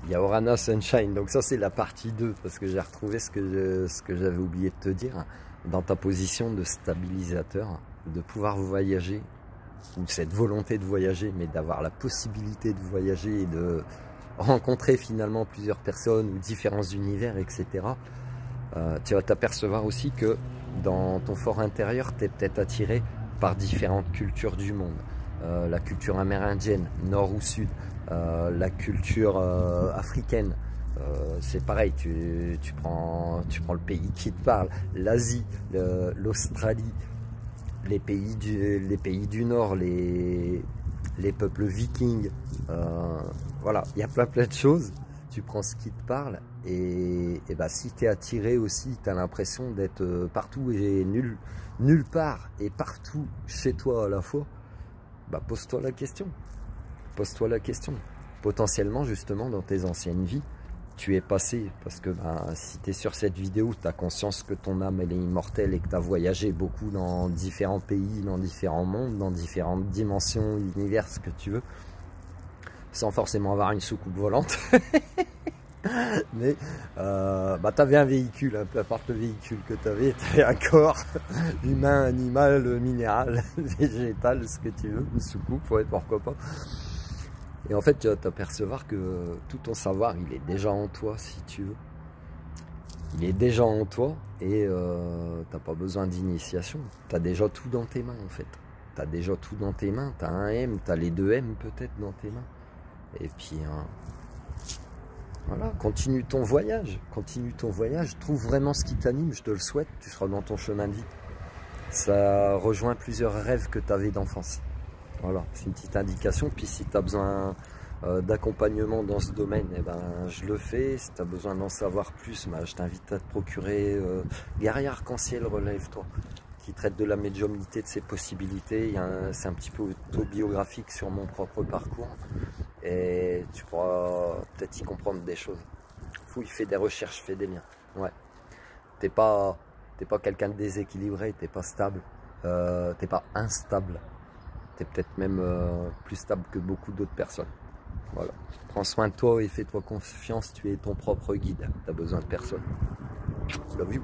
il y a Orana Sunshine. Donc ça c'est la partie 2 parce que j'ai retrouvé ce que j'avais oublié de te dire. Dans ta position de stabilisateur, de pouvoir voyager, ou cette volonté de voyager, mais d'avoir la possibilité de voyager et de rencontrer finalement plusieurs personnes ou différents univers, etc. Tu vas t'apercevoir aussi que dans ton fort intérieur, tu es peut-être attiré par différentes cultures du monde. La culture amérindienne, nord ou sud, la culture africaine, c'est pareil, tu prends le pays qui te parle, l'Asie, l'Australie, les pays du Nord, les peuples vikings, voilà, il y a plein de choses, tu prends ce qui te parle, et bah, si tu es attiré aussi, tu as l'impression d'être partout et nulle part et partout chez toi à la fois, bah, pose-toi la question. Pose-toi la question. Potentiellement, justement, dans tes anciennes vies, tu es passé, parce que bah, si tu es sur cette vidéo, tu as conscience que ton âme, elle est immortelle et que tu as voyagé beaucoup dans différents pays, dans différents mondes, dans différentes dimensions, univers, ce que tu veux, sans forcément avoir une soucoupe volante. Mais bah, tu avais un véhicule, hein, peu importe le véhicule que tu avais un corps humain, animal, minéral, végétal, ce que tu veux, une soucoupe, ouais, pourquoi pas. Et en fait, tu vas t'apercevoir que tout ton savoir, il est déjà en toi, si tu veux. Il est déjà en toi et t'as pas besoin d'initiation. Tu as déjà tout dans tes mains, en fait. Tu as déjà tout dans tes mains. Tu as un M, tu as les 2 M peut-être dans tes mains. Et puis, voilà, continue ton voyage. Continue ton voyage. Trouve vraiment ce qui t'anime, je te le souhaite. Tu seras dans ton chemin de vie. Ça rejoint plusieurs rêves que tu avais d'enfance. Voilà, c'est une petite indication. Puis si tu as besoin d'accompagnement dans ce domaine, eh ben, je le fais. Si tu as besoin d'en savoir plus, bah, je t'invite à te procurer Guerrier Arc-en-Ciel, relève-toi, qui traite de la médiumnité, de ses possibilités. C'est un petit peu autobiographique sur mon propre parcours. Et tu pourras peut-être y comprendre des choses. Fouille, fais des recherches, fais des liens. Ouais. T'es pas quelqu'un de déséquilibré, t'es pas stable, t'es pas instable. Tu es peut-être même plus stable que beaucoup d'autres personnes. Voilà. Prends soin de toi et fais-toi confiance, tu es ton propre guide. Tu n'as besoin de personne. Love you.